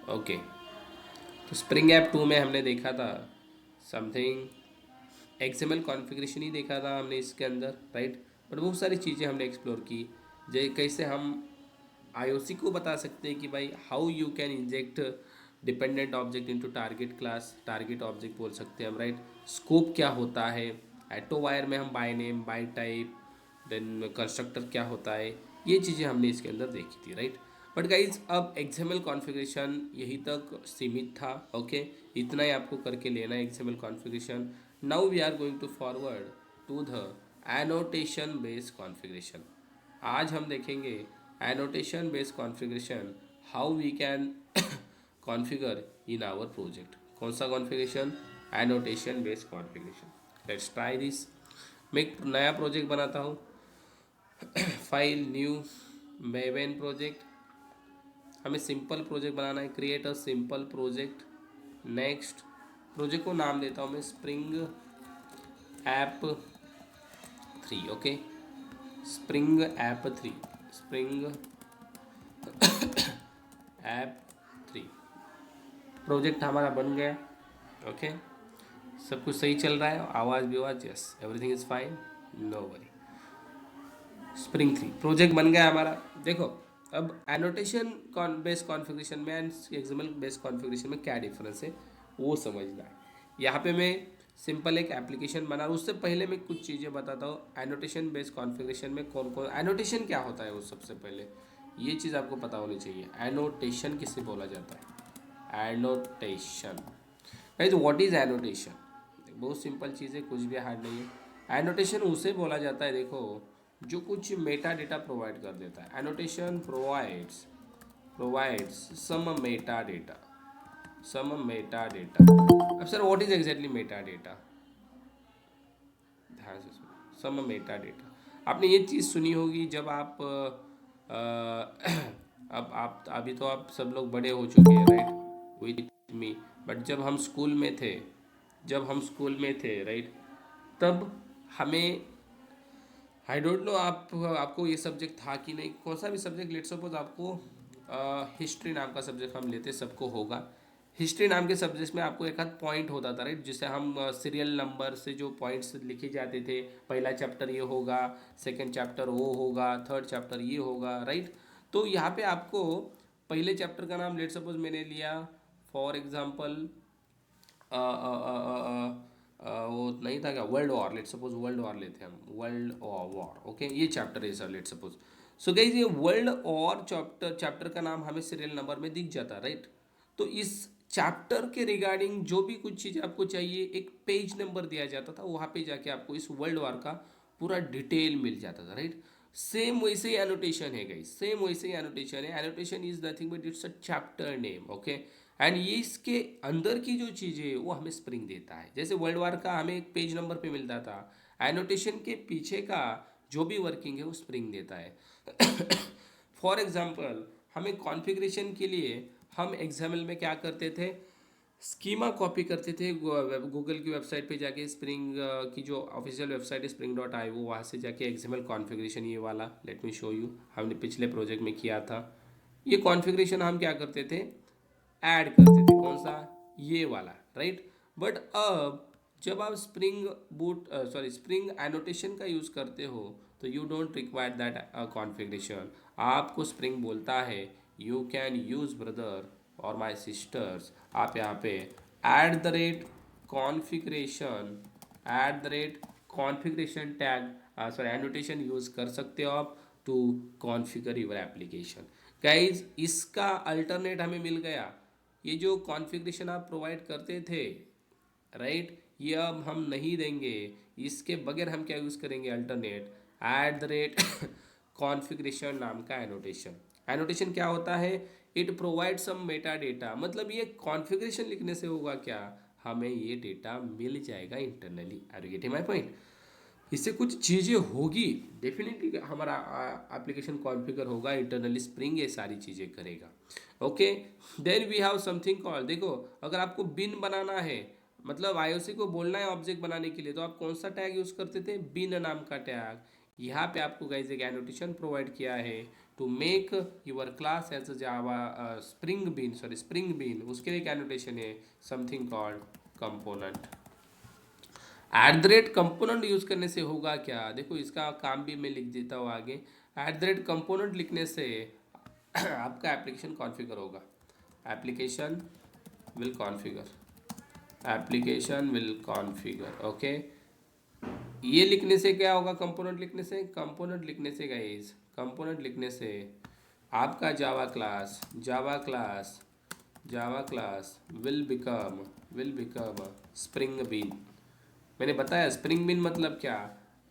Okay, तो spring app 2 में हमने देखा था समथिंग एक्सएमएल कॉन्फ़िगरेशन ही देखा था हमने इसके अंदर, राइट। बट बहुत सारी चीज़ें हमने एक्सप्लोर की, जैसे कैसे हम आईओसी को बता सकते हैं कि भाई how you can inject dependent object into target class, target object बोल सकते हैं हम, राइट। स्कोप क्या होता है, एटो वायर में हम by name by type, then constructor क्या होता है, ये चीज़ें हमने इसके अंदर देखी थी, राइट। बट गाइज अब एक्सएमएल कॉन्फ़िगरेशन यहीं तक सीमित था, ओके। इतना ही आपको करके लेना है XML configuration. Now we are going to forward to the annotation based configuration. आज हम देखेंगे annotation based configuration, how we can configure in our project. कौन सा configuration? Annotation based configuration. Let's try this. मैं एक नया प्रोजेक्ट बनाता हूँ, फाइल न्यू मेवेन प्रोजेक्ट। हमें सिंपल प्रोजेक्ट बनाना है, create a simple project. Next, project को नाम देता हूँ मैं spring app 3, okay. Spring app 3, spring app 3 project हमारा बन गया, ओके। सब कुछ सही चल रहा है, आवाज़ भी आवाज़, yes everything is fine, no worry. Spring 3 project बन गया हमारा। देखो, अब एनोटेशन बेस्ड कॉन्फ़िगरेशन में एंड एक्सएमएल बेस्ड कॉन्फ़िगरेशन में क्या डिफरेंस है वो समझना है। यहाँ पे मैं सिंपल एक एप्लीकेशन बना रहा हूँ। उससे पहले मैं कुछ चीज़ें बताता हूँ एनोटेशन बेस्ड कॉन्फ़िगरेशन में कौन कौन, एनोटेशन क्या होता है वो सबसे पहले ये चीज़ आपको पता होनी चाहिए। एनोटेशन किसे बोला जाता है? Annotation, guys what is annotation? बहुत सिंपल चीज़ है, कुछ भी हार्ड नहीं है। एनोटेशन उसे बोला जाता है, देखो, जो कुछ मेटा डेटा प्रोवाइड कर देता है। एनोटेशन प्रोवाइड्स सम मेटा डेटा। अब sir what is exactly Meta data? ध्यान से सुनो, सम मेटा डेटा। आपने ये चीज़ सुनी होगी जब आप अब आप अभी तो आप सब लोग बड़े हो चुके हैं, राइट, विथ मी। बट जब हम स्कूल में थे, राइट, तब हमें, आई डोंट नो आप आपको ये सब्जेक्ट था कि नहीं, कौन सा भी सब्जेक्ट, लेट सपोज आपको हिस्ट्री नाम का सब्जेक्ट हम लेते, सबको होगा। हिस्ट्री नाम के सब्जेक्ट में आपको एक आध पॉइंट होता था, राइट, जिसे हम सीरियल नंबर से जो पॉइंट्स लिखे जाते थे, पहला चैप्टर ये होगा, सेकंड चैप्टर वो होगा, थर्ड चैप्टर ये होगा, राइट। तो यहाँ पे आपको पहले चैप्टर का नाम लेट सपोज मैंने लिया, फॉर एग्जाम्पल वो नहीं था क्या, world war, let suppose world war लेते हैं हम, वर्ल्ड वॉर, ओके, ये चैप्टर है sir, let suppose. So guys ये वर्ल्ड वॉर चैप्टर का नाम हमें सीरियल नंबर में दिख जाता, राइट। तो इस चैप्टर के रिगार्डिंग जो भी कुछ चीज़ आपको चाहिए, एक पेज नंबर दिया जाता था, वहाँ पे जाके आपको इस वर्ल्ड वॉर का पूरा डिटेल मिल जाता था, राइट। सेम वैसे ही एनोटेशन है गाइस, सेम वैसे ही एनोटेशन है। Annotation is nothing but it's a chapter name, okay. And ये इसके अंदर की जो चीज़ें है वो हमें स्प्रिंग देता है। जैसे वर्ल्ड वार का हमें एक पेज नंबर पे मिलता था, एनोटेशन के पीछे का जो भी वर्किंग है वो स्प्रिंग देता है। फॉर एग्जाम्पल, हमें कॉन्फ़िगरेशन के लिए हम एक्सएमएल में क्या करते थे, स्कीमा कॉपी करते थे, गूगल की वेबसाइट पे जाके, स्प्रिंग की जो ऑफिशियल वेबसाइट है spring.io, वो वहाँ से जाके एक्सएमएल कॉन्फ़िगरेशन ये वाला, लेट मी शो यू, हमने पिछले प्रोजेक्ट में किया था। ये कॉन्फ़िगरेशन हम क्या करते थे, ऐड करते थे, कौन सा, ये वाला, राइट। बट अब जब आप स्प्रिंग एनोटेशन का यूज़ करते हो तो you don't require that configuration. आपको स्प्रिंग बोलता है यू कैन यूज़ ब्रदर और माय सिस्टर्स, आप यहाँ पे at the rate configuration tag, sorry annotation use कर सकते हो आप to configure your application. Guys इसका अल्टरनेट हमें मिल गया, ये जो कॉन्फ़िगरेशन आप प्रोवाइड करते थे, राइट, ये अब हम नहीं देंगे। इसके बगैर हम क्या यूज़ करेंगे, alternate at the rate configuration नाम का एनोटेशन। एनोटेशन क्या होता है, it provide some meta data, मतलब ये कॉन्फ़िगरेशन लिखने से होगा क्या, हमें ये डेटा मिल जाएगा internally. Are you getting my point? इससे कुछ चीज़ें होगी, डेफिनेटली हमारा एप्लीकेशन कॉन्फ़िगर होगा इंटरनली, स्प्रिंग ये सारी चीज़ें करेगा, okay. Then we have something call, देखो, अगर आपको बिन बनाना है, मतलब आईओसी को बोलना है ऑब्जेक्ट बनाने के लिए, तो आप कौन सा टैग यूज़ करते थे, बिन नाम का टैग। यहाँ पे आपको गाइज एक एनोटेशन प्रोवाइड किया है to make your class as a Java spring bean, उसके लिए क्या एनोटेशन है, something called component. At the rate component use करने से होगा क्या, देखो इसका काम भी मैं लिख देता हूँ आगे। एट द रेट कंपोनेंट लिखने से आपका एप्लीकेशन कॉन्फ़िगर होगा, application will configure, application will configure. Okay, ये लिखने से क्या होगा, कंपोनेंट लिखने से आपका Java class will become spring bean. मैंने बताया स्प्रिंग बीन मतलब क्या,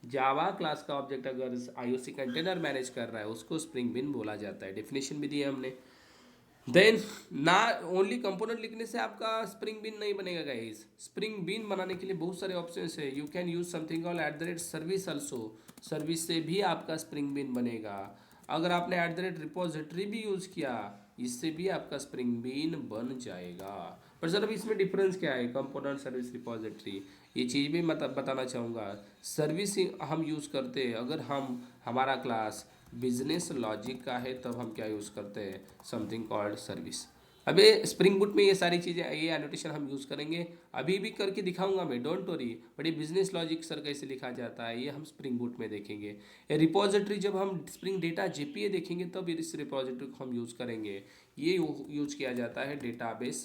जावा क्लास का ऑब्जेक्ट अगर आईओसी कंटेनर मैनेज कर रहा है उसको स्प्रिंग बीन बोला जाता है, डेफिनेशन भी दी है हमने। देन ना ओनली कंपोनेंट लिखने से आपका स्प्रिंग बीन नहीं बनेगा गाइस, स्प्रिंग बीन बनाने के लिए बहुत सारे ऑप्शन है। You can use something call at the rate service also, service से भी आपका स्प्रिंग बीन बनेगा। अगर आपने एट द रेट रिपोजिटरी भी यूज किया, इससे भी आपका स्प्रिंग बीन बन जाएगा। पर सर अभी इसमें डिफरेंस क्या है, कंपोनेंट सर्विस रिपोजिटरी, ये चीज़ भी मैं बताना चाहूँगा। सर्विस हम यूज़ करते हैं अगर हमारा क्लास बिजनेस लॉजिक का है, तब हम क्या यूज़ करते हैं, समथिंग कॉल्ड सर्विस। अबे स्प्रिंग बूट में ये सारी चीज़ें, ये एनोटेशन हम यूज़ करेंगे, अभी भी करके दिखाऊंगा मैं, डोंट वरी। बट ये बिजनेस लॉजिक सर कैसे लिखा जाता है ये हम स्प्रिंग बूट में देखेंगे। ये रिपोजिटरी जब हम स्प्रिंग डेटा जेपीए देखेंगे तब इस रिपोजिटरी को हम यूज़ करेंगे। ये यूज किया जाता है डेटाबेस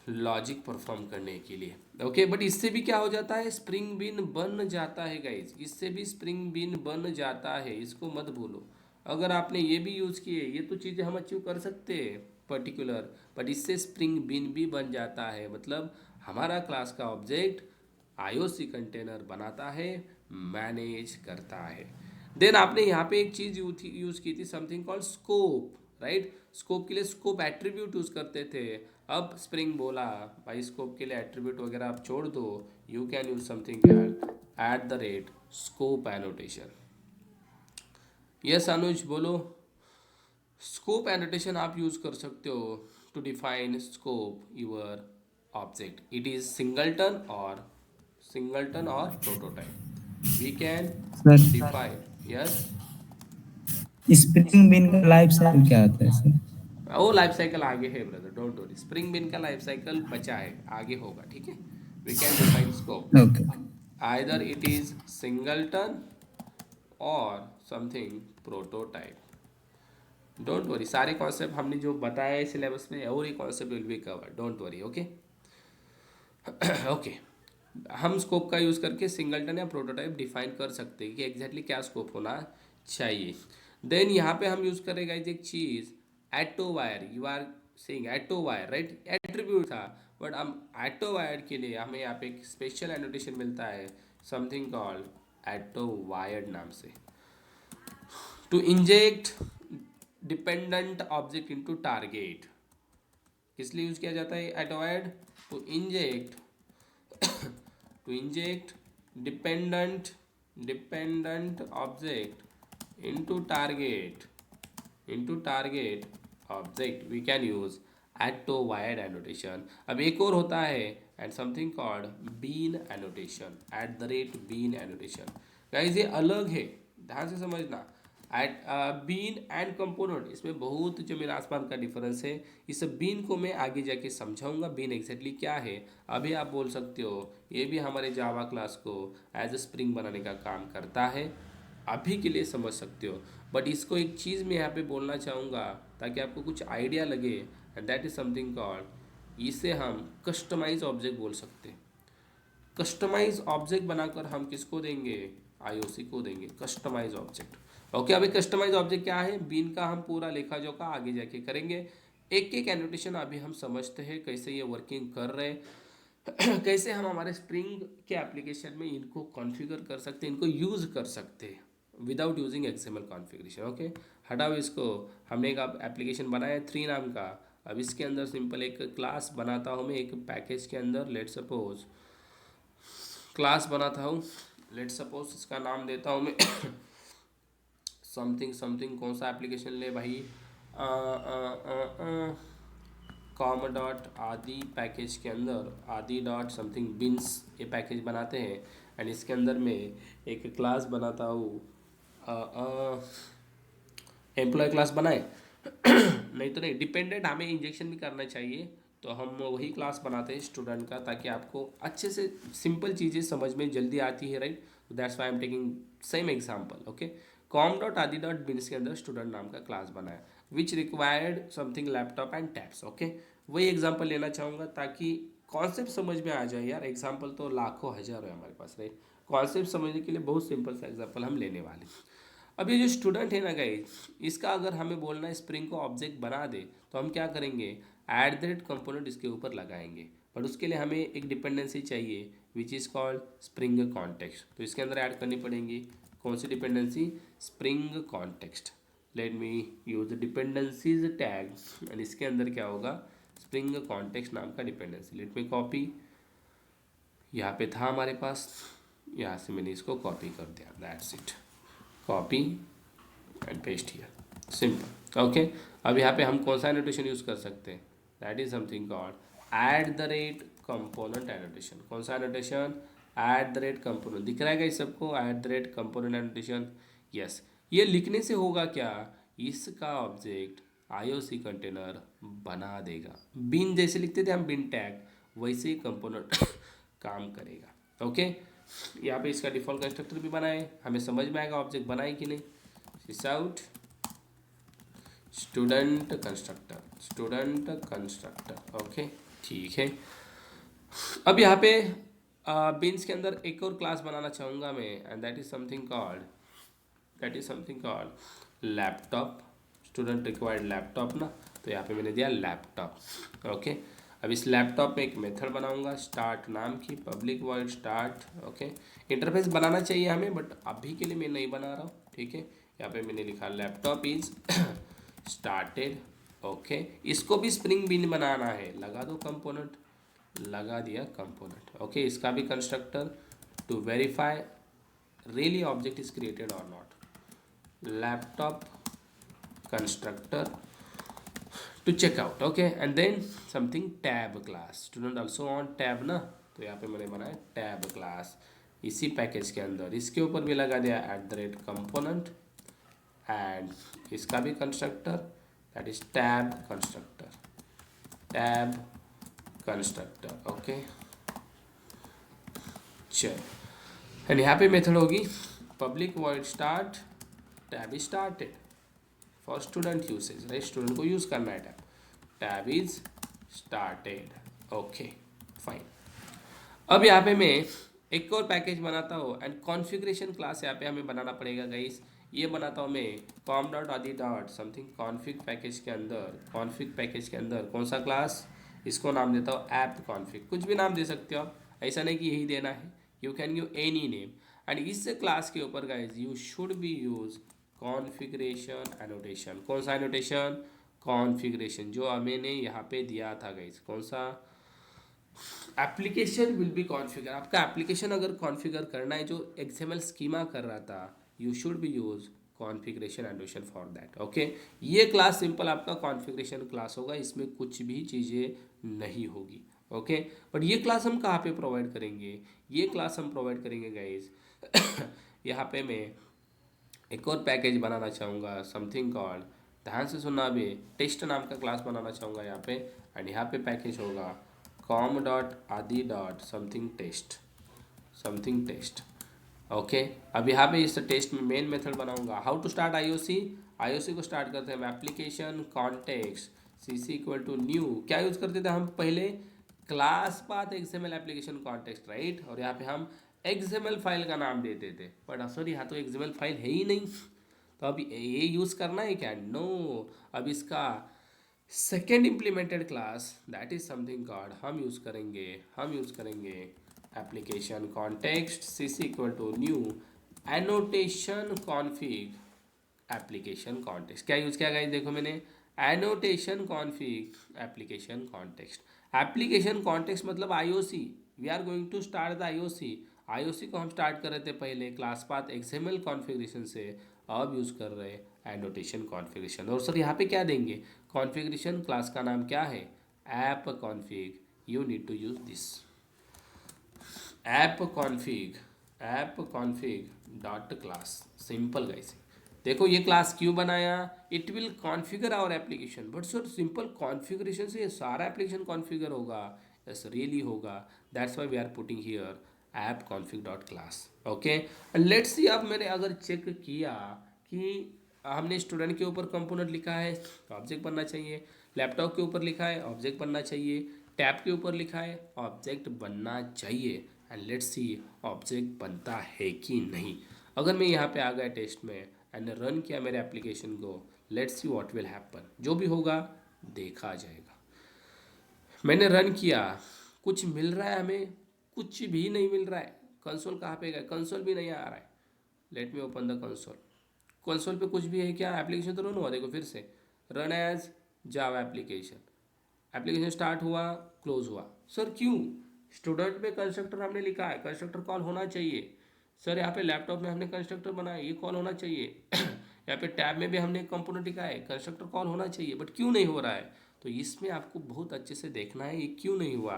लॉजिक परफॉर्म करने के लिए। ओके, बट इससे भी क्या हो जाता है, स्प्रिंग बीन बन जाता है गाइज, इससे भी स्प्रिंग बीन बन जाता है, इसको मत भूलो। अगर आपने ये भी यूज़ किए, ये तो चीज़ें हम अचीव कर सकते हैं पर्टिकुलर, बट इससे स्प्रिंग बीन भी बन जाता है। मतलब हमारा क्लास का ऑब्जेक्ट आईओसी कंटेनर बनाता है, मैनेज करता है। देन आपने यहाँ पे एक चीज़ यूज़ की थी, something called scope, right. Scope के लिए स्कोप एट्रीब्यूट यूज़ करते थे। अब स्प्रिंग बोला भाई स्कोप के लिए एट्रीब्यूट वगैरह आप छोड़ दो, you can use something at the rate scope annotation. Yes Anuj बोलो, स्कोप एनोटेशन आप यूज कर सकते हो to define scope your object, it is singleton और prototype, we can sir define. Yes, Spring bean का लाइफ साइकिल क्या होता है सर? वो लाइफ साइकिल आगे है brother, don't worry, Spring bean का लाइफ साइकिल बचा है, आगे होगा, ठीक है। We can define scope, okay. Either it is singleton और समथिंग प्रोटोटाइप। डोंट वरी, सारे कॉन्सेप्ट हमने जो बताया है सिलेबस में, और ये concept will be cover, don't worry. Okay okay, हम स्कोप का यूज़ करके सिंगलटन या प्रोटोटाइप डिफाइन कर सकते हैं कि एग्जैक्टली क्या स्कोप होना चाहिए। देन यहाँ पे हम यूज़ करेगा एक चीज़, autowire, you are saying autowire, right, attribute था, बट हम एटो वायर के लिए हमें यहाँ पे एक स्पेशल एनोटेशन मिलता है, समथिंग कॉल्ड एटो वायर्ड नाम से, to inject dependent object into target. किस लिए यूज़ किया जाता है autowired, to inject to inject dependent dependent object into target object, we can use atto wired annotation। अब एक और होता है and something called bean annotation, at the rate bean annotation। Guys ये अलग है, ध्यान से समझना। एट बीन एंड कंपोनेंट, इसमें बहुत जमीन आसमान का डिफरेंस है। इस बीन को मैं आगे जाके समझाऊंगा बीन एग्जैक्टली क्या है। अभी आप बोल सकते हो ये भी हमारे जावा क्लास को एज अ स्प्रिंग बनाने का काम करता है, अभी के लिए समझ सकते हो। बट इसको एक चीज़ मैं यहाँ पे बोलना चाहूँगा ताकि आपको कुछ आइडिया लगे, and that is something called, इसे हम कस्टमाइज ऑब्जेक्ट बोल सकते हैं। कस्टमाइज ऑब्जेक्ट बनाकर हम किसको देंगे, आईओसी को देंगे कस्टमाइज ऑब्जेक्ट। ओके, अभी कस्टमाइज ऑब्जेक्ट क्या है, बीन का हम पूरा लेखा जोखा आगे जाके करेंगे। एक एक एनोटेशन अभी हम समझते हैं कैसे ये वर्किंग कर रहे हैं कैसे हम हमारे स्प्रिंग के एप्लीकेशन में इनको कॉन्फ़िगर कर सकते हैं, इनको यूज़ कर सकते हैं without using XML configuration. Okay, हटाओ इसको। हमने एक एप्लीकेशन बनाया है 3 नाम का। अब इसके अंदर सिंपल एक क्लास बनाता हूँ मैं, एक पैकेज के अंदर लेट सपोज क्लास बनाता हूँ, लेट सपोज इसका नाम देता हूँ मैं समथिंग समथिंग, कौन सा एप्लीकेशन ले भाई, कॉम डॉट आदि पैकेज के अंदर आदि डॉट समथिंग बिन्स ये पैकेज बनाते हैं। एंड इसके अंदर मैं एक क्लास बनाता हूँ एम्प्लॉय क्लास बनाए नहीं तो नहीं, डिपेंडेंट हमें इंजेक्शन भी करना चाहिए, तो हम वही क्लास बनाते हैं स्टूडेंट का, ताकि आपको अच्छे से सिंपल चीज़ें समझ में जल्दी आती है, right. That's why I am taking same example, okay. Com dot Adi dot beans के अंदर स्टूडेंट नाम का क्लास बनाया, which required something laptop and tabs, okay. वही एग्जाम्पल लेना चाहूँगा ताकि कॉन्सेप्ट समझ में आ जाए यार। एग्जाम्पल तो लाखों हज़ारों है हमारे पास, राइट। कॉन्सेप्ट समझने के लिए बहुत सिंपल सा एग्जाम्पल हम लेने वाले हैं। अब ये जो स्टूडेंट है ना गाइस, इसका अगर हमें बोलना है स्प्रिंग को ऑब्जेक्ट बना दे, तो हम क्या करेंगे, एट द रेट कंपोनेंट इसके ऊपर लगाएंगे। बट उसके लिए हमें एक डिपेंडेंसी चाहिए which is called spring context, तो इसके अंदर ऐड करनी पड़ेगी कौन सी dependency, spring context. Let me use dependencies tag, and इसके अंदर क्या होगा, स्प्रिंग कॉन्टेक्स्ट नाम का डिपेंडेंसी। लेट मी कॉपी, यहाँ पे था हमारे पास, यहाँ से मैंने इसको कॉपी कर दिया, that's it, copy and paste here, simple, okay. अब यहाँ पे हम कौन सा एनोटेशन यूज़ कर सकते हैं, that is something called eight the rate component annotation. कौन सा annotation, eight the rate component, दिख रहा है क्या सबको, eight the rate component annotation, yes. ये लिखने से होगा क्या, इसका ऑब्जेक्ट आईओसी कंटेनर बना देगा। बिन जैसे लिखते थे हम बिन टैग, वैसे ही कंपोनेंट काम करेगा, ओके। यहाँ पे इसका डिफॉल्ट कंस्ट्रक्टर भी बनाए, हमें समझ में आएगा ऑब्जेक्ट बनाए कि नहीं। Sysout student constructor, student constructor, okay, ठीक है। अब यहाँ पे बिन्स के अंदर एक और क्लास बनाना चाहूँगा मैं, and that is something called, that is something called laptop. Student required laptop ना, तो यहाँ पे मैंने दिया लैपटॉप, ओके। अब इस लैपटॉप में एक मेथड बनाऊंगा स्टार्ट नाम की, public void start, okay. Interface बनाना चाहिए हमें, बट अभी के लिए मैं नहीं बना रहा हूँ, ठीक है। यहाँ पे मैंने लिखा लैपटॉप इज स्टार्टेड, ओके। इसको भी स्प्रिंग बिन बनाना है, लगा दो कंपोनेंट, लगा दिया कंपोनेंट, ओके। इसका भी constructor to verify really object is created or not, laptop constructor to check out, okay, and then something tab class, student also on tab ना, तो यहाँ पे मैंने बनाया tab class इसी पैकेज के अंदर, इसके ऊपर भी लगा दिया eight the rate component, and इसका भी constructor that is tab constructor, tab constructor, okay. चलो, एंड यहाँ पे मेथड होगी public void start tab is started for student usage, right, student को यूज़ करना है tab, tab is started, okay fine. अब यहाँ पे मैं एक और पैकेज बनाता हूँ, एंड कॉन्फ़िगरेशन क्लास यहाँ पे हमें बनाना पड़ेगा गाइस। ये बनाता हूँ मैं com dot Adi dot something config package के अंदर, कॉन्फ़िग पैकेज के अंदर कौन सा क्लास, इसको नाम देता हूँ ऐप कॉन्फ़िग, कुछ भी नाम दे सकते हो आप, ऐसा नहीं कि यही देना है, you can give any name. And इस क्लास के ऊपर guys you should be use configuration annotation. कौन सा एनोटेशन, कॉन्फ़िगरेशन, जो मैंने यहाँ पे दिया था गाइज, कौन सा, एप्लीकेशन विल बी कॉन्फ़िगर। आपका एप्लीकेशन अगर कॉन्फ़िगर करना है जो एक्सएमएल स्कीमा कर रहा था, you should be use configuration annotation for that, okay. ये क्लास सिंपल आपका कॉन्फ़िगरेशन क्लास होगा, इसमें कुछ भी चीज़ें नहीं होगी, ओके। बट ये क्लास हम कहाँ पे प्रोवाइड करेंगे, ये क्लास हम प्रोवाइड करेंगे गाइज यहाँ पे मैं एक और पैकेज बनाना चाहूँगा समथिंग कॉल्ड, ध्यान से सुनना, अभी टेस्ट नाम का क्लास बनाना चाहूँगा यहाँ पे, एंड यहाँ पे पैकेज होगा com dot Adi dot something test, something test, okay. अब यहाँ पे इस टेस्ट में मेन मेथड बनाऊंगा how to start IOC. IOC को स्टार्ट करते हैं हम application context C C equal to new, क्या यूज़ करते थे हम पहले, class path XML application context, right. और यहाँ पे हम एक्सएमएल फाइल का नाम देते थे, बट सॉरी यहाँ तो एक्सएमएल फाइल है ही नहीं, तो अब ये यूज़ करना है क्या, नो। अब इसका second implemented class that is something called, हम यूज़ करेंगे application context C C equal to new annotation config application context. क्या यूज़ किया गाइस, देखो मैंने annotation config application context. Application context मतलब IOC, we are going to start the IOC. IOC को हम start कर रहे थे पहले क्लास पाथ एक्सएमएल कॉन्फ़िगरेशन से, अब यूज़ कर रहे हैं एनोटेशन कॉन्फ़िगरेशन। और सर यहाँ पे क्या देंगे, कॉन्फ़िगरेशन क्लास का नाम क्या है, app config, you need to use this app config, app config dot class, simple guys, देखो ये क्लास क्यों बनाया, it will configure our application. But sir simple configuration से ये सारा एप्लीकेशन कॉन्फ़िगर होगा? यस रियली होगा। That's why we are putting here app config dot class. Okay and let's see, अब मैंने अगर चेक किया कि हमने स्टूडेंट के ऊपर कंपोनेंट लिखा है तो ऑब्जेक्ट बनना चाहिए, लैपटॉप के ऊपर लिखा है ऑब्जेक्ट बनना चाहिए, टैब के ऊपर लिखा है ऑब्जेक्ट बनना चाहिए। एंड लेट्स सी ऑब्जेक्ट बनता है कि नहीं। अगर मैं यहाँ पे आ गया टेस्ट में एंड रन किया मेरे एप्लीकेशन को, let's see what will happen. जो भी होगा देखा जाएगा। मैंने रन किया, कुछ मिल रहा है हमें? कुछ भी नहीं मिल रहा है। कंसोल कहाँ पे गया? कंसोल भी नहीं आ रहा है। Let me open the console. Console पे कुछ भी है क्या? एप्लीकेशन तो रन हुआ, देखो फिर से run as Java application. Application start हुआ, क्लोज हुआ। सर क्यों? स्टूडेंट में कंस्ट्रक्टर हमने लिखा है, कंस्ट्रक्टर कॉल होना चाहिए। सर यहाँ पे लैपटॉप में हमने कंस्ट्रक्टर बनाया, ये कॉल होना चाहिए। यहाँ पे टैब में भी हमने कंपोनेंट लिखा है, कंस्ट्रक्टर कॉल होना चाहिए, बट क्यों नहीं हो रहा है? तो इसमें आपको बहुत अच्छे से देखना है ये क्यों नहीं हुआ।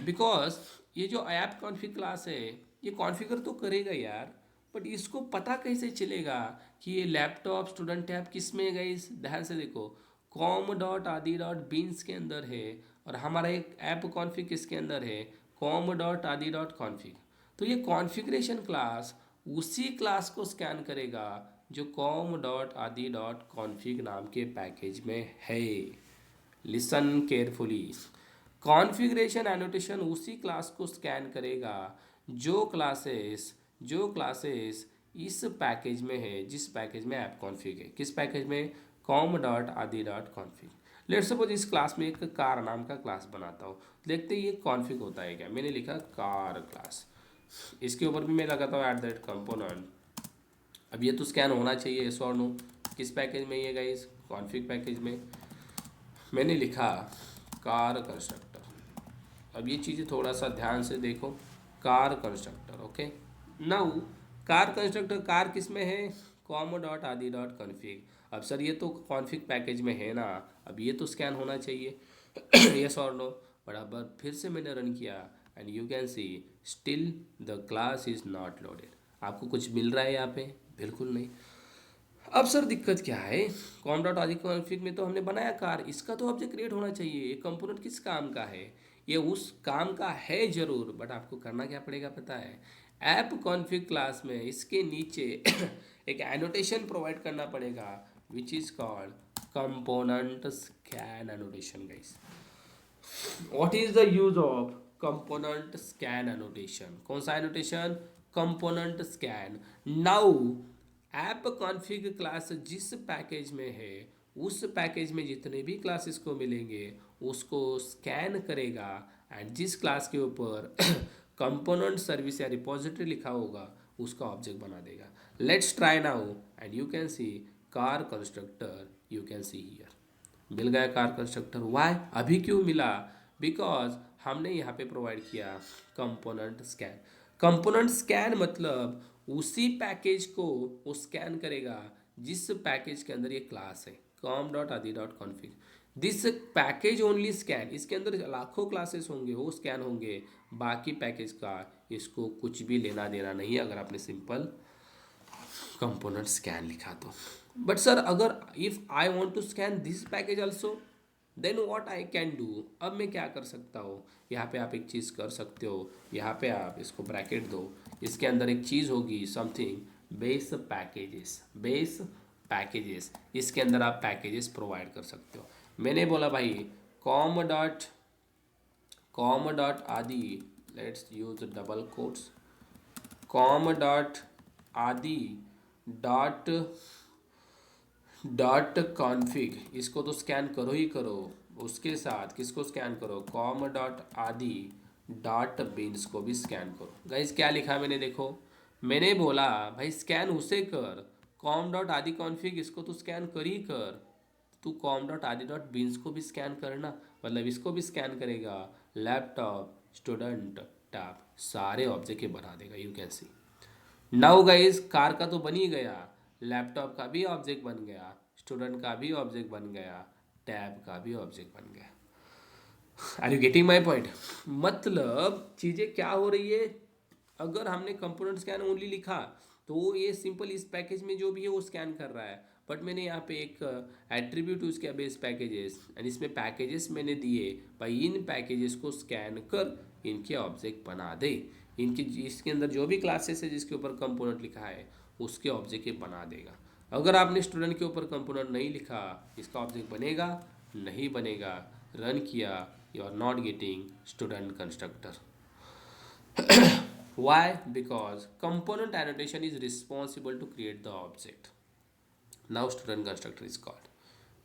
बिकॉज ये जो ऐप कॉन्फ़िग क्लास है ये कॉन्फ़िगर तो करेगा यार, बट इसको पता कैसे चलेगा कि ये लैपटॉप स्टूडेंट टैब किस में है? गाइस ध्यान से देखो, com dot Adi dot beans के अंदर है और हमारा एक ऐप कॉन्फ़िग किसके अंदर है? Com dot Adi dot config. तो ये कॉन्फ़िगरेशन क्लास उसी क्लास को स्कैन करेगा जो com dot Adi dot config नाम के पैकेज में है। लिसन केयरफुली, कॉन्फ़िगरेशन एनोटेशन उसी क्लास को स्कैन करेगा जो क्लासेस इस पैकेज में है, जिस पैकेज में ऐप कॉन्फ़िग है। किस पैकेज में? Com dot Adi dot config. Let's suppose इस क्लास में एक कार नाम का क्लास बनाता हूँ, देखते ही ये कॉन्फ़िग होता है क्या। मैंने लिखा कार क्लास, इसके ऊपर भी मैं लगाता हूँ @ कंपोनेंट। अब ये तो स्कैन होना चाहिए, यस और नो। किस पैकेज में ये गाइस? कॉन्फ़िग पैकेज में। मैंने लिखा कार कंस्ट्रक्टर। अब ये चीज़ें थोड़ा सा ध्यान से देखो, car constructor. Okay now car constructor, car किस में है? Com dot Adi dot config. अब सर ये तो कॉन्फ़िग पैकेज में है ना, अब ये तो स्कैन होना चाहिए। यस और नो। बराबर फिर से मैंने रन किया and you can C still the class is not loaded. आपको कुछ मिल रहा है यहाँ पे? बिल्कुल नहीं। अब सर दिक्कत क्या है? कॉम डॉट आदि कॉन्फ़िग में तो हमने बनाया कार, इसका तो ऑब्जेक्ट क्रिएट होना चाहिए। ये कंपोनेंट किस काम का है? ये उस काम का है जरूर, बट आपको करना क्या पड़ेगा पता है? ऐप कॉन्फ़िग क्लास में इसके नीचे एक एनोटेशन प्रोवाइड करना पड़ेगा विच is called component scan annotation. Guys what is the use of component scan annotation? कौन सा annotation? Component scan. Now app config class जिस पैकेज में है उस पैकेज में जितने भी क्लासेस को मिलेंगे उसको स्कैन करेगा एंड जिस क्लास के ऊपर कंपोनेंट सर्विस या रिपोजिटरी लिखा होगा उसका ऑब्जेक्ट बना देगा। Let's try now and you can see car constructor, you can see here. मिल गया कार कंस्ट्रक्टर। वाई? अभी क्यों मिला? बिकॉज हमने यहाँ पे प्रोवाइड किया कंपोनेंट स्कैन। कंपोनेंट स्कैन मतलब उसी पैकेज को वो स्कैन करेगा जिस पैकेज के अंदर ये क्लास है, com dot Adi dot config. This package only scan, इसके अंदर लाखों क्लासेस होंगे वो स्कैन होंगे, बाकी पैकेज का इसको कुछ भी लेना देना नहीं है अगर आपने सिंपल कंपोनेंट स्कैन लिखा तो। बट सर अगर if I want to scan this package also then what I can do? अब मैं क्या कर सकता हूँ? यहाँ पे आप एक चीज़ कर सकते हो, यहाँ पे आप इसको ब्रैकेट दो, इसके अंदर एक चीज़ होगी something base packages. Base packages, इसके अंदर आप पैकेजेस प्रोवाइड कर सकते हो। मैंने बोला भाई कॉम डॉट आदि, let's use double quotes, com dot Adi dot dot config, इसको तो स्कैन करो ही करो। उसके साथ किसको स्कैन करो? Com dot Adi dot beans को भी स्कैन करो। गाइस क्या लिखा मैंने देखो, मैंने बोला भाई स्कैन उसे कर, कॉम डॉट आदि कॉन्फ़िग इसको तो स्कैन कर ही कर, तू com dot Adi dot beans को भी स्कैन करना, मतलब इसको भी स्कैन करेगा। लैपटॉप स्टूडेंट टैब सारे ऑब्जेक्ट के बना देगा। You can C now guys car का तो बन ही गया, लैपटॉप का भी ऑब्जेक्ट बन गया, स्टूडेंट का भी ऑब्जेक्ट बन गया, टैब का भी ऑब्जेक्ट बन गया। Are you getting my point? मतलब चीज़ें क्या हो रही है, अगर हमने कंपोनेंट स्कैन ओनली लिखा तो ये सिंपल इस पैकेज में जो भी है वो स्कैन कर रहा है, बट मैंने यहाँ पे एक एट्रीब्यूट यूज़ किया बेस पैकेजेस, एंड इसमें पैकेजेस मैंने दिए, भाई इन पैकेजेस को स्कैन कर इनके ऑब्जेक्ट बना दे, इनकी इसके अंदर जो भी क्लासेस है जिसके ऊपर कंपोनेंट लिखा है उसके ऑब्जेक्ट ये बना देगा। अगर आपने स्टूडेंट के ऊपर कंपोनेंट नहीं लिखा, इसका ऑब्जेक्ट बनेगा नहीं बनेगा, रन किया, you are not getting student constructor. Why? Because component annotation is responsible to create the object. Now student constructor is called.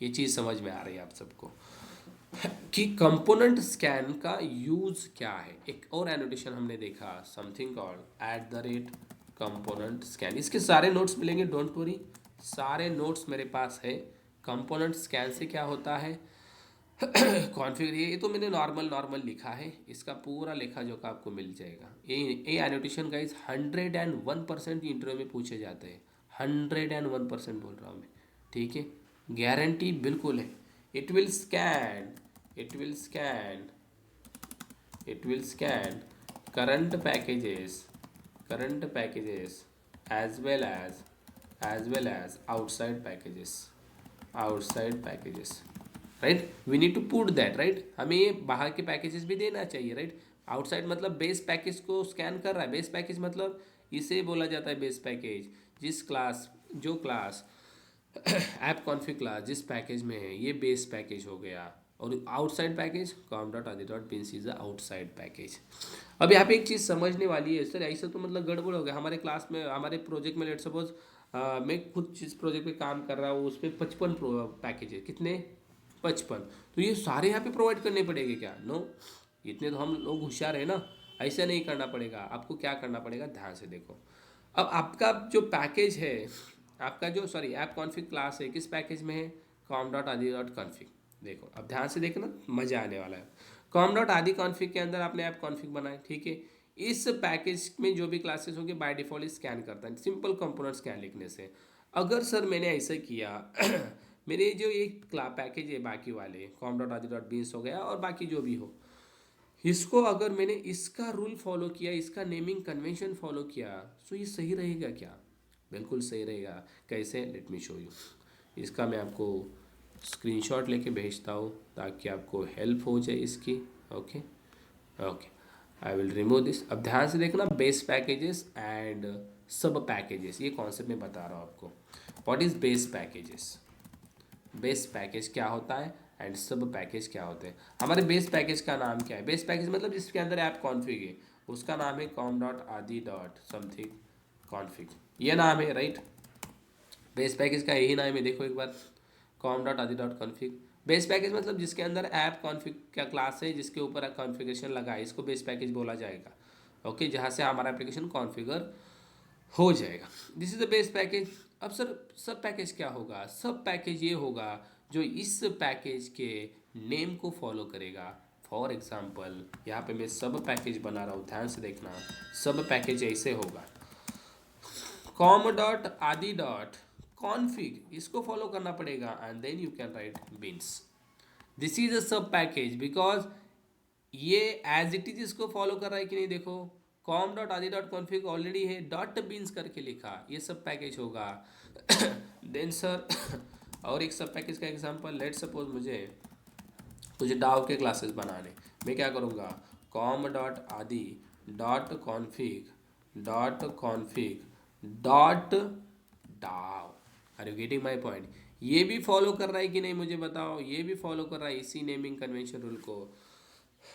ये चीज़ समझ में आ रही है आप सबको कि कंपोनेंट स्कैन का यूज क्या है। एक और एनोटेशन हमने देखा, समथिंग कॉल्ड @ कंपोनेंट स्कैन। इसके सारे नोट्स मिलेंगे, डोंट वरी, सारे नोट्स मेरे पास है। कंपोनेंट स्कैन से क्या होता है, कॉन्फ़िगर, ये तो मैंने नॉर्मल लिखा है, इसका पूरा लेखा जोखा आपको मिल जाएगा। ये एनोटेशन गाइस 101% इंटरव्यू में पूछे जाते हैं, 101% बोल रहा हूँ मैं, ठीक है, गारंटी बिल्कुल है। It will scan current packages as well as outside packages, राइट। We need to put that, right, हमें ये बाहर के पैकेजेस भी देना चाहिए, राइट। आउटसाइड मतलब बेस पैकेज को स्कैन कर रहा है। बेस पैकेज मतलब इसे बोला जाता है बेस पैकेज, जो क्लास ऐप कॉन्फिग क्लास जिस पैकेज में है ये बेस पैकेज हो गया। और outside package com.adi.beans is outside package. अब यहाँ पे एक चीज़ समझने वाली है सर, ऐसा तो मतलब गड़बड़ हो गया। हमारे क्लास में, हमारे प्रोजेक्ट में, लेट सपोज मैं खुद जिस प्रोजेक्ट पे काम कर रहा हूँ उस पर 55 पैकेज है। कितने? 55। तो ये सारे यहाँ पे प्रोवाइड करने पड़ेंगे क्या? नो, इतने तो हम लोग होशियार है ना, ऐसा नहीं करना पड़ेगा। आपको क्या करना पड़ेगा, ध्यान से देखो। अब आपका जो पैकेज है, आपका जो ऐप कॉन्फिग क्लास है, किस पैकेज में है? com.adi.config। देखो अब ध्यान से देखना, मज़ा आने वाला है। com.adi config के अंदर आपने ऐप कॉन्फिग बनाए, ठीक है। इस पैकेज में जो भी क्लासेस होंगे बाय डिफ़ॉल्ट स्कैन करता है, सिंपल कंपोनेंट स्कैन लिखने से। अगर सर मैंने ऐसा किया मेरे जो एक पैकेज है बाकी वाले com.adi.beans हो गया और बाकी जो भी हो, इसको अगर मैंने इसका रूल फॉलो किया, इसका नेमिंग कन्वेंशन फॉलो किया, तो ये सही रहेगा क्या? बिल्कुल सही रहेगा। कैसे? Let me show you. इसका मैं आपको स्क्रीनशॉट लेके भेजता हूँ ताकि आपको हेल्प हो जाए इसकी। Okay okay, I will remove this. अब ध्यान से देखना, बेस पैकेजेस एंड सब पैकेजेस, ये कॉन्सेप्ट मैं बता रहा हूँ आपको। What is base packages? Base package क्या होता है एंड सब पैकेज क्या होते हैं? हमारे बेस पैकेज का नाम क्या है? बेस पैकेज मतलब जिसके अंदर ऐप कॉन्फ़िग है, उसका नाम है com.adi.something config, ये नाम है, राइट। बेस पैकेज का यही नाम है, देखो एक बार, com.adi.config। बेस पैकेज मतलब जिसके अंदर ऐप कॉन्फ़िग का क्लास है, जिसके ऊपर कॉन्फ़िगरेशन लगा है, इसको बेस पैकेज बोला जाएगा। ओके, जहाँ से हमारा एप्लीकेशन कॉन्फ़िगर हो जाएगा। This is the base package. अब सर सब पैकेज क्या होगा? सब पैकेज ये होगा जो इस पैकेज के नेम को फॉलो करेगा। फॉर एग्जांपल यहाँ पे मैं सब पैकेज बना रहा हूँ, ध्यान से देखना। सब पैकेज ऐसे होगा, com.adi.config, इसको फॉलो करना पड़ेगा and then you can write beans. This is a sub package because ये एज इट इज इसको फॉलो कर रहा है कि नहीं, देखो com.adi.config ऑलरेडी है, डॉट बीन्स करके लिखा, ये सब पैकेज होगा। देन सर और एक सब पैकेज का एग्जांपल, लेट सपोज मुझे डाव के क्लासेस बनाने, मैं क्या करूँगा, com.adi.config.डाव। Are you getting my point? ये भी फॉलो कर रहा है कि नहीं मुझे बताओ, ये भी फॉलो कर रहा है इसी नेमिंग कन्वेंशन रूल को।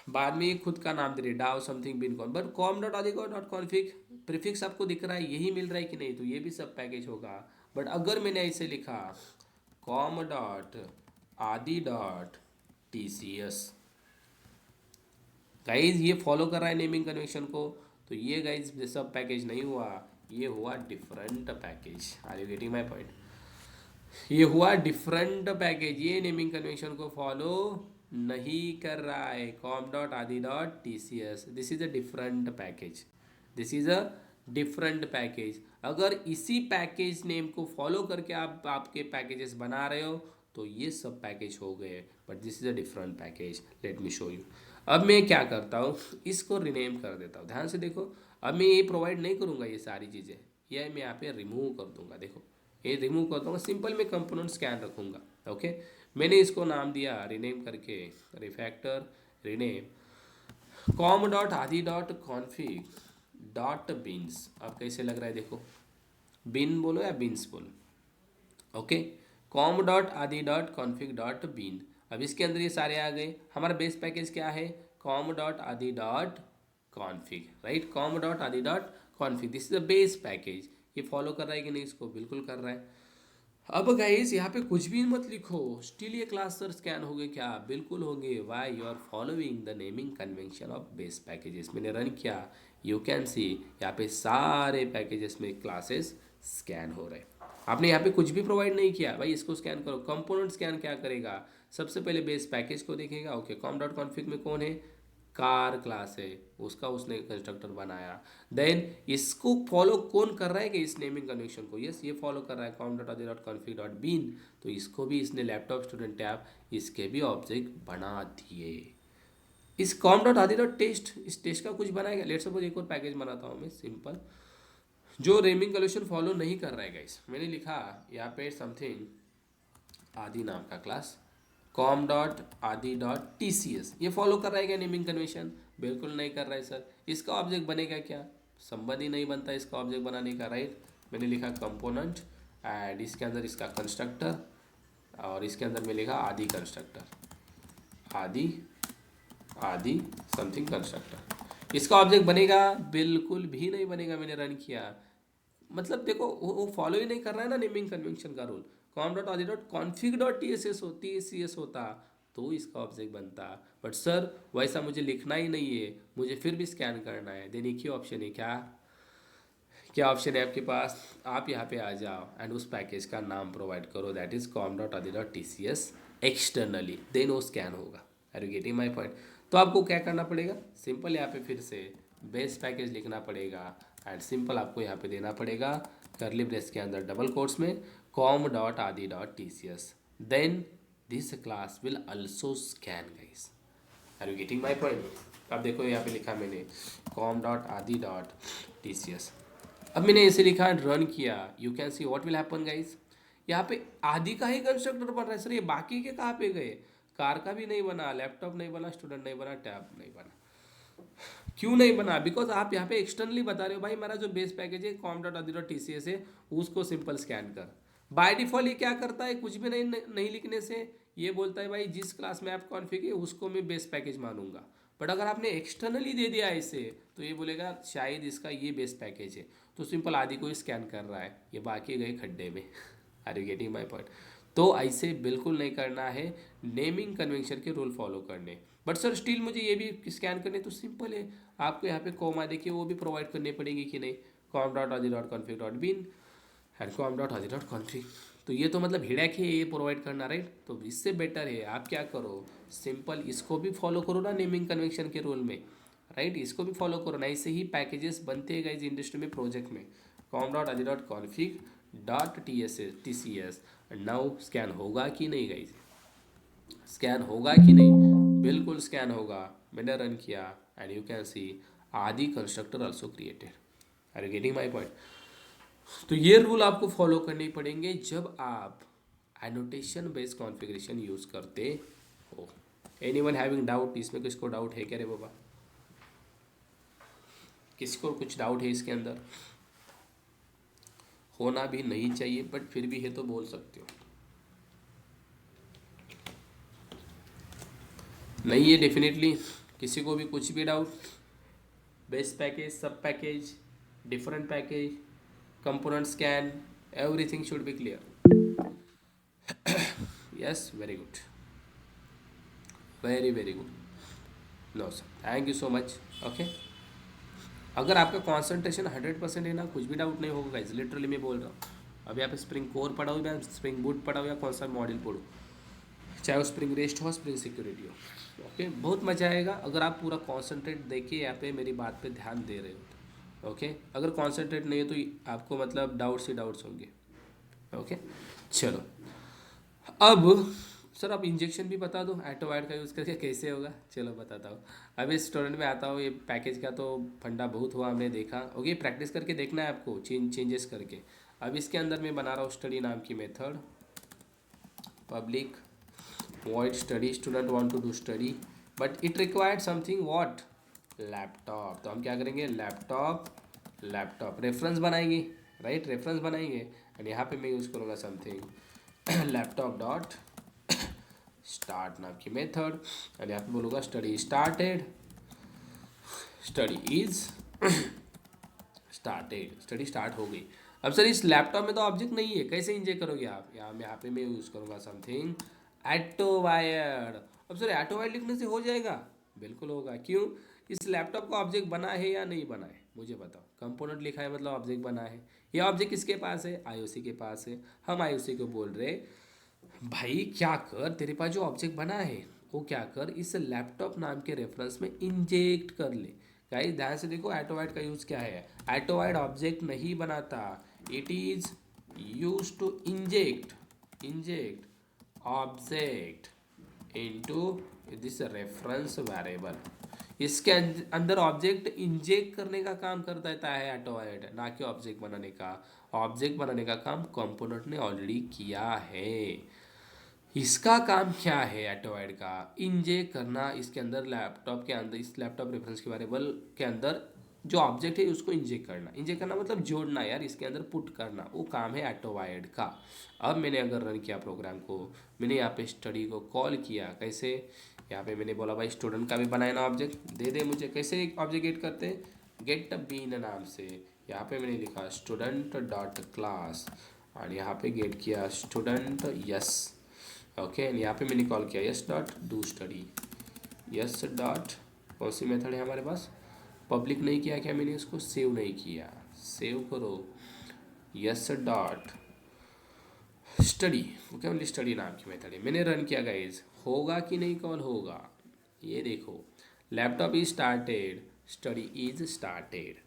बाद में ये खुद का नाम दे रहे, DAO something bean con, but com.adi.config prefix आपको दिख रहा है, यही मिल रहा है कि नहीं, तो ये भी सब पैकेज होगा। बट अगर मैंने ऐसे लिखा com.adi.tcs, गाइज ये फॉलो कर रहा है नेमिंग कन्वेंशन को, तो ये गाइज सब पैकेज नहीं हुआ, ये हुआ different package. Are you getting my point? ये हुआ डिफरेंट पैकेज, ये नेमिंग कन्वेंशन को फॉलो नहीं कर रहा है। com.adi.tcs, this is a different package, this is a different package. अगर इसी पैकेज नेम को फॉलो करके आप आपके पैकेजेस बना रहे हो तो ये सब पैकेज हो गए, but this is a different package. Let me show you. अब मैं क्या करता हूँ, इसको रिनेम कर देता हूँ, ध्यान से देखो। अब मैं ये प्रोवाइड नहीं करूँगा ये सारी चीज़ें, यह मैं यहाँ पे रिमूव कर दूंगा। देखो ये रिमूव कर दूंगा, सिंपल मैं कंपोनेंट स्कैन रखूंगा। ओके, मैंने इसको नाम दिया रिनेम करके, refactor rename com dot Adi dot config dot beans. अब कैसे लग रहा है देखो, बिन बोलो या बीन्स बोलो। Okay, com dot Adi dot config dot been. अब इसके अंदर ये सारे आ गए। हमारा बेस पैकेज क्या है, com dot Adi dot config, right, com dot Adi dot config, this is the base package. ये फॉलो कर रहा है कि नहीं, इसको बिल्कुल कर रहा है। अब गाइस यहाँ पे कुछ भी मत लिखो, स्टिल ये क्लास सर स्कैन होंगे क्या, बिल्कुल होंगे। Why, you are following the naming convention of base packages. मैंने रन किया, यू कैन सी यहाँ पे सारे पैकेजेस में क्लासेस स्कैन हो रहे हैं। आपने यहाँ पे कुछ भी प्रोवाइड नहीं किया भाई, इसको स्कैन करो। कंपोनेंट स्कैन क्या करेगा, सबसे पहले बेस पैकेज को देखेगा। ओके, कॉम डॉट कॉन्फिग में कौन है, कार क्लास है, उसका उसने कंस्ट्रक्टर बनाया। देन इसको फॉलो कौन कर रहा है कि इस नेमिंग कन्वेंशन को, यस ये फॉलो कर रहा है com dot Adi dot config dot been. तो इसको भी इसने लैपटॉप स्टूडेंट टैब इसके भी ऑब्जेक्ट बना दिए। इस com dot Adi dot test, इस टेस्ट का कुछ बनाएगा। लेट्स सपोज एक और पैकेज बनाता हूँ मैं सिंपल, जो नेमिंग कन्वेंशन फॉलो नहीं कर रहा है गाइस। मैंने लिखा यहाँ पे समथिंग आदि नाम का class, com dot Adi dot T C S. ये फॉलो कर रहा है क्या नेमिंग कन्वेंशन, बिल्कुल नहीं कर रहा है सर। इसका ऑब्जेक्ट बनेगा क्या, संबंध ही नहीं बनता इसका ऑब्जेक्ट बनाने का, राइट। मैंने लिखा कंपोनेंट एंड इसके अंदर इसका कंस्ट्रक्टर, और इसके अंदर मैं लिखा आदि कंस्ट्रक्टर, आदि आदि समथिंग कंस्ट्रक्टर। इसका ऑब्जेक्ट बनेगा, बिल्कुल भी नहीं बनेगा। मैंने रन किया, मतलब देखो वो फॉलो ही नहीं कर रहा है ना नेमिंग कन्वेंशन का rule. Com dot Adi dot config dot T C S होता तो इसका ऑब्जेक्ट बनता, बट सर वैसा मुझे लिखना ही नहीं है, मुझे फिर भी स्कैन करना है। देन एक ही ऑप्शन है, क्या क्या ऑप्शन है आपके पास, आप यहाँ पे आ जाओ एंड उस पैकेज का नाम प्रोवाइड करो, that is com dot Adi dot T C S externally, then वो स्कैन होगा। Are you getting my point. तो आपको क्या करना पड़ेगा, सिंपल यहाँ पे फिर से बेस पैकेज लिखना पड़ेगा एंड सिंपल आपको यहाँ पे देना पड़ेगा करली ब्रेस के अंदर डबल कोट्स में com dot Adi dot T C S, then this class will also scan guys. Are you getting my point. अब देखो यहाँ पे लिखा मैंने com dot Adi dot T C S. अब मैंने ऐसे लिखा रन किया, you can see what will happen guys. यहाँ पे आदि का ही कंस्ट्रक्टर बन रहा है सर, ये बाकी के कहाँ पे गए, कार का भी नहीं बना, लैपटॉप नहीं बना, स्टूडेंट नहीं बना, टैब नहीं बना। क्यों नहीं बना, बिकॉज आप यहाँ पे एक्सटर्नली बता रहे हो भाई मेरा जो बेस पैकेज है com dot Adi dot T C S है, उसको सिंपल स्कैन कर। बाय डिफॉल्ट ये क्या करता है, कुछ भी नहीं लिखने से ये बोलता है भाई जिस क्लास में आप कॉन्फ़िग है उसको मैं बेस पैकेज मानूंगा। बट अगर आपने एक्सटर्नली दे दिया इसे तो ये बोलेगा शायद इसका ये बेस पैकेज है, तो सिंपल आदि को ही स्कैन कर रहा है, ये बाकी गए खड्डे में। Are you getting my point. तो ऐसे बिल्कुल नहीं करना है, नेमिंग कन्वेंशन के रूल फॉलो करने। बट सर स्टिल मुझे ये भी स्कैन करने, तो सिंपल है, आपको यहाँ पे कॉमा देखिए वो भी प्रोवाइड करने पड़ेंगे कि नहीं, com dot Adi dot config dot bean and com dot Adi dot config. तो ये तो मतलब हिड़ैक है ये प्रोवाइड करना, राइट। तो इससे बेटर है आप क्या करो, सिंपल इसको भी फॉलो करो ना नेमिंग कन्वेंशन के रूल में, राइट, इसको भी फॉलो करो ना। ऐसे ही पैकेजेस बनते हैं गाइस इंडस्ट्री में, प्रोजेक्ट में, com dot Adi dot config dot T C S. Now scan होगा कि नहीं गाइस, स्कैन होगा कि नहीं, बिल्कुल स्कैन होगा। मैंने रन किया and you can see Adi constructor also created. Are you getting my point. तो ये रूल आपको फॉलो करने पड़ेंगे जब आप एनोटेशन बेस्ड कॉन्फ़िगरेशन यूज़ करते हो। एनीवन हैविंग डाउट, इसमें किसको डाउट है क्या रे बाबा, किसको कुछ डाउट है इसके अंदर, होना भी नहीं चाहिए बट फिर भी है तो बोल सकते हो। नहीं है डेफिनेटली, किसी को भी कुछ भी डाउट, बेस पैकेज, सब package, different package, component scan, everything should be clear. Yes, very good, very good. No sir, thank you so much. Okay, अगर आपका कॉन्सेंट्रेशन 100% है ना, कुछ भी डाउट नहीं होगा गाइस, लिटरली मैं बोल रहा हूँ। अभी आप स्प्रिंग कोर पढ़ाओ या स्प्रिंग बूट पढ़ाओ या कौन सा मॉडल पढ़ो, चाहे वो स्प्रिंग रेस्ट हो स्प्रिंग सिक्योरिटी हो, ओके, बहुत मज़ा आएगा अगर आप पूरा कॉन्सेंट्रेट देखिए यहाँ पे मेरी बात पे ध्यान दे रहे हो। ओके, अगर कॉन्सेंट्रेट नहीं है तो आपको मतलब डाउट्स ही डाउट्स होंगे। ओके, चलो अब सर आप इंजेक्शन भी बता दो एटोवाइड का यूज़ करके कैसे होगा। चलो बताता हूँ। अभी स्टूडेंट में आता हूँ, ये पैकेज का तो फंडा बहुत हुआ हमने देखा। ओके, प्रैक्टिस करके देखना है आपको, चेंजेस करके। अब इसके अंदर मैं बना रहा हूँ स्टडी नाम की method, public void study student want to do study but it required something what, laptop. तो हम क्या करेंगे, लैपटॉप रेफरेंस बनाएंगे, राइट, रेफरेंस बनाएंगे। एंड यहाँ पे मैं यूज़ करूँगा समथिंग लैपटॉप डॉट स्टार्ट नाम की मेथड। एंड यहाँ पे बोलूँगा study started, study is started, study start हो गई। अब सर इस लैपटॉप में तो ऑब्जेक्ट नहीं है, कैसे इंजेक्ट करोगे आप? यहाँ पे मैं यूज़ करूँगा समथिंग एटोवायर्ड। अब सर एटोवायर्ड लिखने से हो जाएगा? बिल्कुल होगा। क्यों? इस लैपटॉप का ऑब्जेक्ट बना है या नहीं बना है, मुझे बताओ। कंपोनेंट लिखा है मतलब ऑब्जेक्ट बना है। ये ऑब्जेक्ट किसके पास है? आईओसी के पास है। हम आईओसी को बोल रहे भाई क्या कर, तेरे पास जो ऑब्जेक्ट बना है वो क्या कर, इस लैपटॉप नाम के रेफरेंस में इंजेक्ट कर ले। गाइस ध्यान से देखो, एटोवाइड का यूज़ क्या है। एटोवाइड ऑब्जेक्ट नहीं बनाता, it is use to inject object into this reference variable. इसके अंदर ऑब्जेक्ट इंजेक्ट करने का काम कर देता है एटोवाइड, ना कि ऑब्जेक्ट बनाने का। ऑब्जेक्ट बनाने का काम कंपोनेंट ने ऑलरेडी किया है। इसका काम क्या है एटोवाइड का? इंजेक्ट करना इसके अंदर, लैपटॉप के अंदर, इस लैपटॉप रेफरेंस के वेरिएबल के अंदर जो ऑब्जेक्ट है उसको इंजेक्ट करना। इंजेक्ट करना मतलब जोड़ना यार, इसके अंदर पुट करना, वो काम है एटोवाइड का। अब मैंने अगर रन किया प्रोग्राम को, मैंने यहाँ पे स्टडी को कॉल किया, कैसे? यहाँ पे मैंने बोला भाई स्टूडेंट का भी बनाया ना ऑब्जेक्ट, दे दे मुझे। कैसे एक ऑब्जेक्ट गेट करते हैं? गेट बीन नाम से। यहाँ पे मैंने लिखा स्टूडेंट डॉट क्लास, और यहाँ पे गेट किया स्टूडेंट यस। ओके, यहाँ पे मैंने कॉल किया yes dot do study, yes dot, कौन सी मेथड है हमारे पास? पब्लिक नहीं किया क्या मैंने इसको? सेव नहीं किया, सेव करो। Yes dot study, okay, only study नाम की मेथड है। मैंने रन किया गाइज, होगा कि नहीं कॉल? होगा। ये देखो, laptop is started, study is started.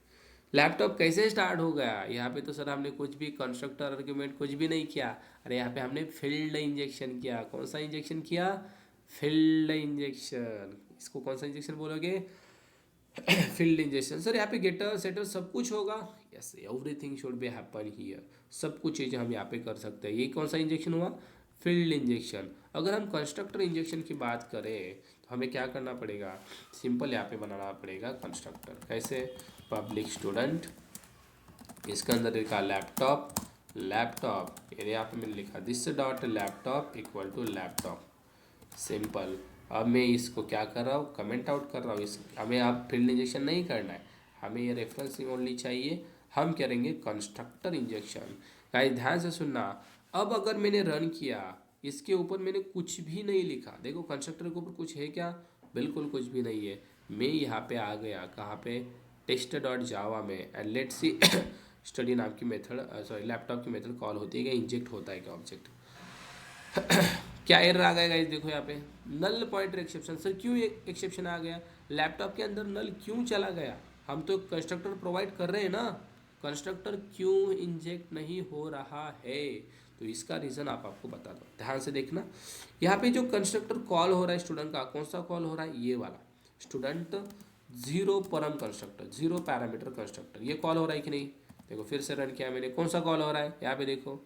Laptop कैसे स्टार्ट हो गया? यहाँ पे तो सर हमने कुछ भी कंस्ट्रक्टर आर्ग्यूमेंट कुछ भी नहीं किया। अरे यहाँ पे हमने फील्ड इंजेक्शन किया। कौन सा इंजेक्शन किया? Field injection. इसको कौन सा इंजेक्शन बोलोगे? Field injection. सर यहाँ पे गेटर सेटर सब कुछ होगा? Yes, everything should be happen here. सब कुछ चीज़ें हम यहाँ पे कर सकते हैं। ये कौन सा इंजेक्शन हुआ? Field injection. अगर हम कंस्ट्रक्टर इंजेक्शन की बात करें तो हमें क्या करना पड़ेगा? सिंपल यहाँ पे बनाना पड़ेगा कंस्ट्रक्टर। कैसे? पब्लिक स्टूडेंट, इसके अंदर लिखा लैपटॉप, यानी यहाँ पे मैंने लिखा this dot laptop equal to laptop, simple. अब मैं इसको क्या कर रहा हूँ? कमेंट आउट कर रहा हूँ। इस हमें अब फील्ड इंजेक्शन नहीं करना है, हमें ये रेफरेंसिंग ओनली चाहिए। हम करेंगे कंस्ट्रक्टर इंजेक्शन। गाइस ध्यान से सुनना। अब अगर मैंने रन किया, इसके ऊपर मैंने कुछ भी नहीं लिखा, देखो कंस्ट्रक्टर के ऊपर कुछ है क्या? बिल्कुल कुछ भी नहीं है। मैं यहाँ पे आ गया, कहाँ पे? टेस्ट डॉट जावा में, एंड लेट्स सी स्टडी नाम की मेथड, सॉरी लैपटॉप की मेथड कॉल होती है क्या? इंजेक्ट होता है क्या ऑब्जेक्ट? क्या एरर आ गया गाइस? देखो यहाँ पे नल पॉइंटर एक्सेप्शन। सर क्यों एक्सेप्शन आ गया? लैपटॉप के अंदर नल क्यों चला गया? हम तो कंस्ट्रक्टर प्रोवाइड कर रहे हैं ना, कंस्ट्रक्टर क्यों इंजेक्ट नहीं हो रहा है? तो इसका रीज़न आपको बता दो, ध्यान से देखना। यहाँ पे जो कंस्ट्रक्टर कॉल हो रहा है स्टूडेंट का, कौन सा कॉल हो रहा है? ये वाला स्टूडेंट जीरो परम कंस्ट्रक्टर, जीरो पैरामीटर कंस्ट्रक्टर, ये कॉल हो रहा है कि नहीं? देखो फिर से रन किया मैंने, कौन सा कॉल हो रहा है? यहाँ पे देखो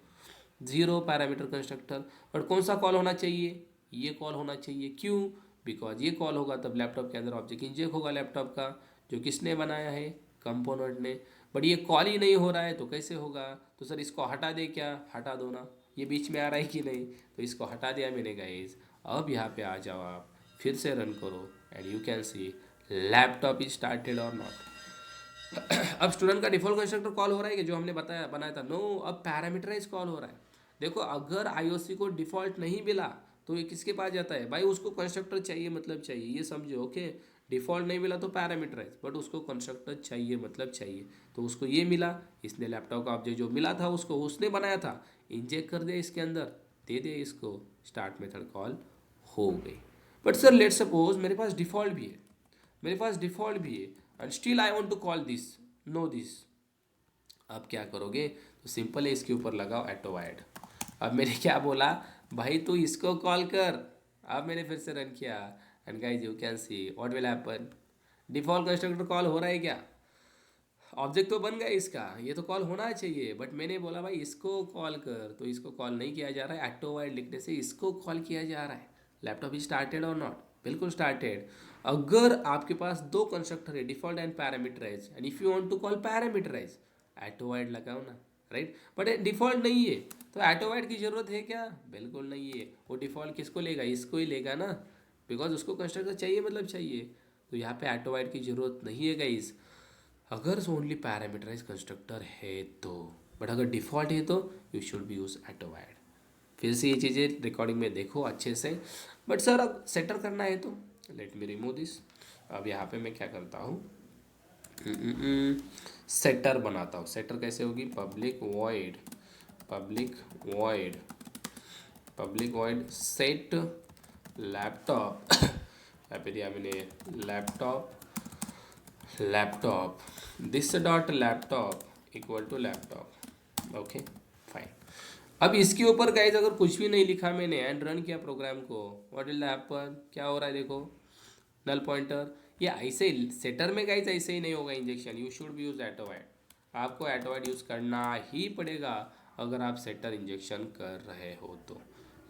जीरो पैरामीटर कंस्ट्रक्टर। और कौन सा कॉल होना चाहिए? ये कॉल होना चाहिए। क्यों? बिकॉज ये कॉल होगा तब लैपटॉप के अंदर ऑब्जेक्ट इंजेक्ट होगा लैपटॉप का, जो किसने बनाया है? कंपोनेंट ने। बट ये कॉल ही नहीं हो रहा है तो कैसे होगा? तो सर इसको हटा दे क्या? हटा दो ना, ये बीच में आ रहा है कि नहीं? तो इसको हटा दिया मैंने गाइज। अब यहाँ पे आ जाओ आप, फिर से रन करो, and you can C laptop is started और नॉट। अब स्टूडेंट का डिफॉल्ट कंस्ट्रक्टर कॉल हो रहा है कि जो हमने बताया बनाया था? नो, अब पैरामीटराइज कॉल हो रहा है। देखो अगर आईओसी को डिफॉल्ट नहीं मिला तो ये किसके पास जाता है? भाई उसको कंस्ट्रक्टर चाहिए मतलब चाहिए, ये समझो। ओके, डिफॉल्ट नहीं मिला तो पैरामीटराइज, बट उसको कंस्ट्रक्टर चाहिए मतलब चाहिए। तो उसको ये मिला, इसने लैपटॉप का ऑब्जेक्ट जो मिला था उसको उसने बनाया था, इंजेक्ट कर दिया इसके अंदर, दे दे इसको, स्टार्ट मेथड कॉल हो गई। बट सर लेट सपोज मेरे पास डिफॉल्ट भी है, and still I want to call this, no this. अब क्या करोगे? तो सिंपल है, इसके ऊपर लगाओ एटोवाइड। अब मैंने क्या बोला? भाई तू इसको कॉल कर। अब मैंने फिर से रन किया and guys you can see what will happen. Default constructor call हो रहा है क्या? ऑब्जेक्ट तो बन गया इसका, ये तो कॉल होना चाहिए, बट मैंने बोला भाई इसको कॉल कर, तो इसको कॉल नहीं किया जा रहा है। एक्टो वाइड लिखने से इसको कॉल किया जा रहा है। लैपटॉप इज स्टार्टेड और नॉट? बिल्कुल स्टार्टेड। अगर आपके पास दो कंस्ट्रक्टर है, default and parameterize, and if you want to call parameterize, एटो वाइड लगाओ ना, राइट। बट डिफॉल्ट नहीं है, तो एटो वाइड की जरूरत है क्या? बिल्कुल नहीं है। वो डिफॉल्ट किसको लेगा? इसको ही लेगा ना, बिकॉज उसको कंस्ट्रक्टर चाहिए, मतलब चाहिए। तो यहाँ पे एटो वाइड की जरूरत नहीं है गाइस, अगर ओनली पैरामीटराइज कंस्ट्रक्टर है तो। बट अगर डिफ़ॉल्ट है तो यू शुड बी यूज एटोवाइड। फिर से ये चीज़ें रिकॉर्डिंग में देखो अच्छे से। बट सर अब सेटर करना है तो लेट मी रिमूव दिस। अब यहाँ पे मैं क्या करता हूँ, सेटर बनाता हूँ। सेटर कैसे होगी? Public void, public void, public void set laptop यहाँ पे दिया मैंने laptop, laptop this dot laptop equal to laptop. Okay fine. अब इसके ऊपर गाइज अगर कुछ भी नहीं लिखा मैंने एंड रन किया प्रोग्राम को, व्हाट विल हैपन? क्या हो रहा है देखो, नल पॉइंटर। ये ऐसे ही सेटर में गाइज ऐसे ही नहीं होगा injection, you should be use एटोवाइड। आपको एटोवाइड यूज करना ही पड़ेगा अगर आप सेटर इंजेक्शन कर रहे हो तो।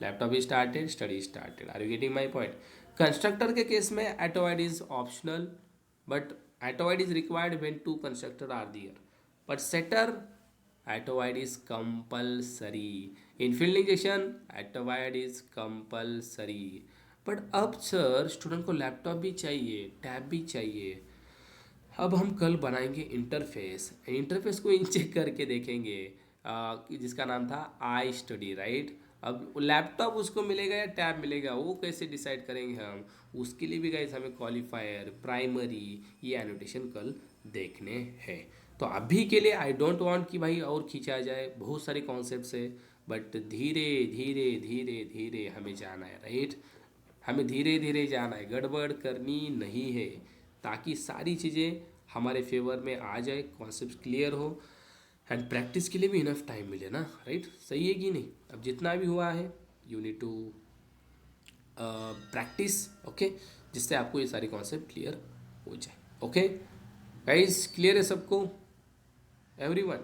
Laptop is started, study started, are you getting my point? Constructor के केस में एटोवाइड is optional, but atoid is required when two constructor are there, but setter atoid is compulsory। in field injection atoid is compulsory। But अब sir student को laptop भी चाहिए, tab भी चाहिए। अब हम कल बनाएंगे इंटरफेस, इंटरफेस को चेक करके देखेंगे जिसका नाम था आई स्टडी, राइट। अब लैपटॉप उसको मिलेगा या टैब मिलेगा, वो कैसे डिसाइड करेंगे हम? उसके लिए भी गाइस हमें क्वालिफायर, प्राइमरी, ये एनोटेशन कल देखने हैं। तो अभी के लिए आई डोंट वांट कि भाई और खींचा जाए, बहुत सारे कॉन्सेप्ट्स है, बट धीरे धीरे धीरे धीरे हमें जाना है, राइट। हमें धीरे धीरे जाना है, गड़बड़ करनी नहीं है, ताकि सारी चीज़ें हमारे फेवर में आ जाए, कॉन्सेप्ट क्लियर हो एंड प्रैक्टिस के लिए भी इनफ टाइम मिले ना, राइट। सही है कि नहीं? अब जितना भी हुआ है you need to practice, okay, जिससे आपको ये सारी कॉन्सेप्ट क्लियर हो जाए। ओके गाइस, क्लियर है सबको? एवरीवन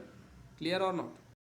क्लियर और नॉट?